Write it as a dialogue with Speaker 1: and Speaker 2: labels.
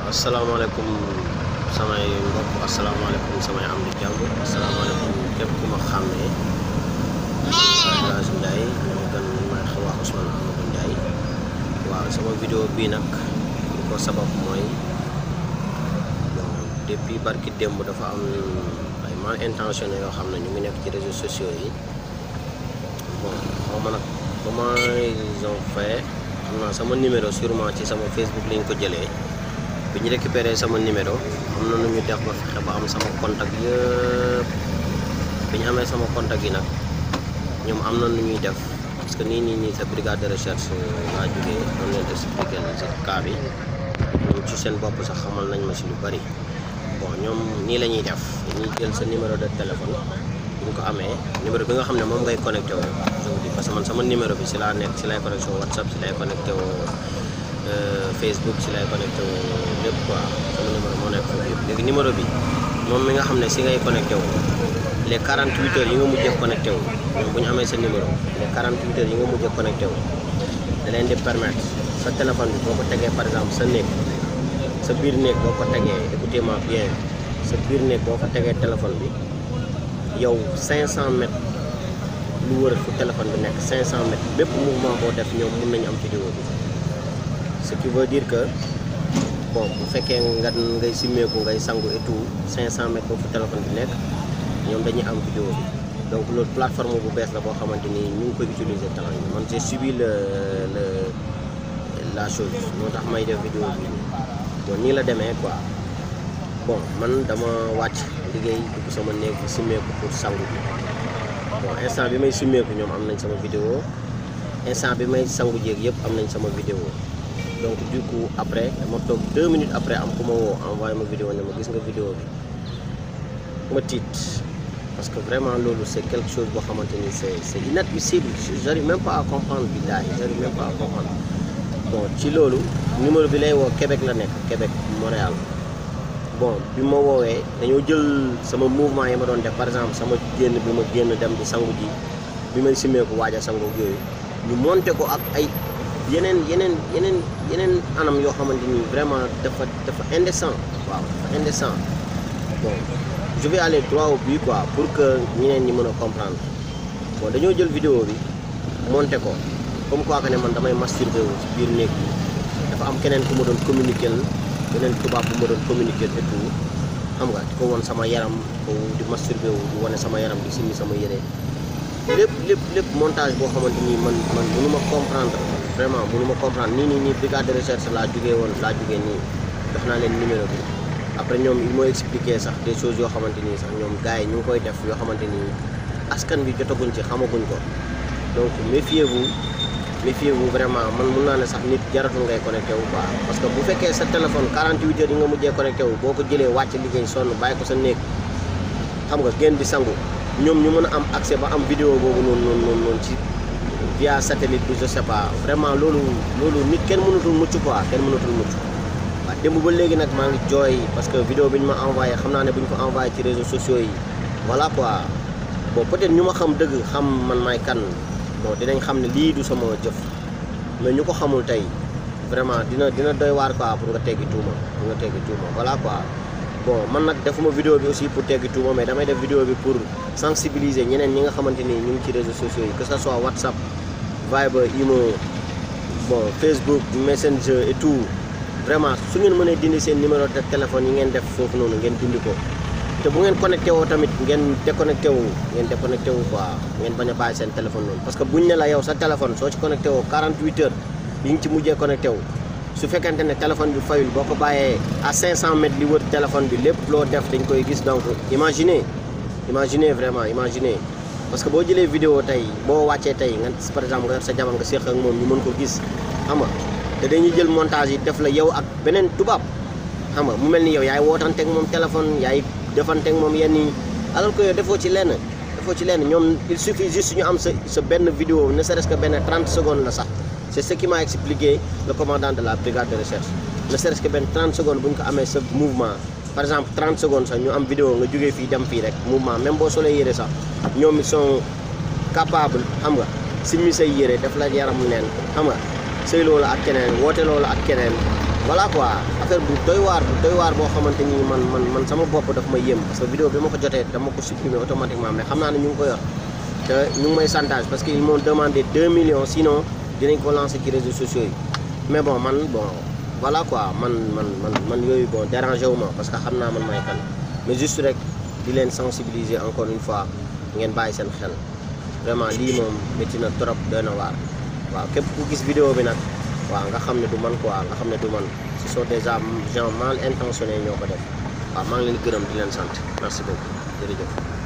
Speaker 1: asalaamaaleykum samay mbokk asalaamaaleykum samay am di jàmm asalaamaaleykum képp ku ma xàmmee Elhadji Ndiaye ñoo gën may wax Ousmane Amadou Ndiaye waaw sama vidéo bii nag li ko sabab mooy bon depuis barki démb dafa am ay mal intentionné yoo xam ne ñu ngi nekk ci réseaux sociaux yi bon xaw ma nag comment ils ont fait xam naa sama numéro sûrement ci sama Facebook lañ ko jëlee bi ñu récupéré sama numéro am na nu ñu def ba fexe ba am sama contact yëpp bi ñu amee sama contact yi nag ñoom am na nu ñuy def parce que nii sa brigade de recherche laa jógee doon leen expliqué ci cas bi ñoom ci seen bopp sax xamal nañ ma si lu bari bon ñoom nii la ñuy def dañuy jël sa numéro de téléphone bu ñu ko amee numéro bi nga xam ne moom ngay connecté woo aujourd'hui parce que man sama numéro bi si laa nekk si lay connecté woo WhatsApp si lay connecté woo Facebook si lay connecté wu lépp quoi sama numéro moo nekk foofu yëpp léegi numéro bi moom mi nga xam ne si ngay connecté wu les 48 heures yi nga mujjee connecté wu ñoom bu ñu amee sa numéro les 48 heures yi nga mujjee connecté wu da leen di permettre sa téléphone bi boo ko tegee par exemple sa néeg sa biir néeg boo ko tegee écoutez-moi bien sa biir néeg boo ko tegee téléphone bi yow 500 mètres lu wër fu téléphone bi nekk 500 mètres bépp mouvement boo def ñoom mun nañu am vidéo bi. Ce qui veut dire que bon bu fekkee nga ngay simmeeku ngay sangu et tout 500 mètres boobu fu téléphone bi nekk ñoom dañuy am vidéo bi donc loolu plateforme bu bees la boo xamante ni ñu ngi koy utiliser temps yi man j'ai suivi la chose moo tax may def vidéo bi bon nii la demee quoi bon man dama wàcc liggéey dugg sama néeg bi simmeeku pour sangu bi bon instant bi may simmeeku ñoom am nañ sama vidéo instant bi may sangu jéeg yëpp am nañ sama vidéo donc du coup après dama toog 2 minutes après am ku ma woo envoyé ma vidéo ne ma gis nga vidéo bi ma tiit parce que vraiment loolu c'est quelque chose boo xamante ni c'est inadmissible j'arrive même pas à comprendre billahi j'arrive même pas à comprendre bon ci loolu numéro bi lay woo Québec la nekk Québec Montréal bon bi ma woowee dañoo jël sama mouvement yi ma doon def par exemple sama génn bi ma génn dem di sangu ji bi may simeeku waaj a sangu yooyu ñu monté ko ak ay yeneen anam yoo xamante ni vraiment dafa indécent waaw dafa indécent bon je vais aller droit au but quoi pour que ñeneen ñi mën a comprendre bon dañoo jël vidéo bi monté ko comme quoi que ne man damay masturbé wu ci biir néeg bi dafa am keneen ku ma doon communiquer beneen tubaab bu ma doon communiquer et tout xam nga di ko won sama yaram ko di masturbé wu di wane sama yaram di simmi sama yére lépp montage boo xamante ni man mënu ma comprendre vraiment mënu ma comprendre nii brigade de recherche laa jógee nii jox naa leen numéro bi après ñoom il m'a expliqué sax des choses yoo xamante ni sax ñoom gars yi ñu ngi koy def yoo xamante ni askan bi jotaguñ ci xamaguñ ko donc méfiez-vous vraiment man mun naa ne sax nit jaratul ngay connecté wu quoi parce que bu fekkee sa téléphone 48 heures yi nga mujjee connecté wu boo ko jëlee wàcc liggéey sonn bàyyi ko sa néeg xam nga génn di sangu ñoom ñu mën a am accès ba am vidéo boobu noonu ci via satellite bi je sais pas vraiment loolu nit kenn mënatul mucc quoi kenn mënatul mucc waaw démb ba léegi nag maa ngi jooy parce que vidéo bi ñu ma envoyé xam naa ne bu ñu ko envoyé ci réseaux sociaux yi voilà quoi bon peut-être ñu ma xam dëgg xam man maay kan bon dinañ xam ne lii du sama jëf mais ñu ko xamul tey vraiment dina doy waar quoi pour nga teggi tuuma voilà quoi bon man nag defuma vidéo bi aussi pour teggi tuuma mais damay def vidéo bi pour sensibiliser ñeneen ñi nga xamante ni ñu ngi ci réseaux sociaux yi que ça soit WhatsApp Viber Imo bon Facebook Messenger et tout vraiment su ngeen mënee dindi seen numéro de téléphone yi ngeen def foofu noonu ngeen dindi ko te bu ngeen connecté woo tamit ngeen déconnecté wu quoi ngeen bañ a bàyyi seen téléphone noonu parce que buñ ne la yow sa téléphone soo ci connecté woo 48 heures yi ngi ci mujjee connecté wu su fekkente ne téléphone bi fayul boo ko bàyyee à 500 mètres li wër téléphone bi lépp loo def dañ koy gis donc imaginez parce que boo jëlee vidéo tey boo wàccee tey nga par exemple nga yor sa jabar nga séq ak moom ñu mën ko gis xam nga te dañuy jël montage yi def la yow ak beneen tubaab xam nga mu mel ni yow yaay wootanteeg moom téléphone yaay defanteeg moom yenn yi alors que yow defoo ci lenn ñoom il suffit juste ñu am sa benn vidéo ne serait-ce que benn 30 secondes la sax c'est ce qui m'a expliqué le commandant de la brigade de recherche ne serait-ce que benn 30 secondes bu ñu ko amee sa mouvement par exemple 30 secondes sax ñu am vidéo nga jógee fii dem fii rek mouvement même boo solee yére sax ñoom ils sont capables xam nga simmi say yére def la yaram neen xam nga sëy loola ak keneen woote loola ak keneen voilà quoi affaire bu doy waar boo xamante ni man sama bopp daf ma yëm parce que vidéo bi ma ko jotee dama ko supprimer automatiquement mais xam naa ne ñu ngi ko yor te ñu ngi may chantage parce que ils m'ont demandé 2 millions sinon dinañ ko lancer ci réseaux sociaux yi mais bon voilà quoi man yooyu bon dérangé wu ma parce que xam naa man may kan mais juste rek di leen sensibiliser encore une fois ngeen bàyyi seen xel vraiment lii moom métti na trop doy na waar waaw képp ku gis vidéo bi nag waaw nga xam ne du man quoi nga xam ne du man ce sont des gens mal intentionnés ñoo ko def waaw maa ngi leen gërëm di leen sant merci beaucoup jërëjëf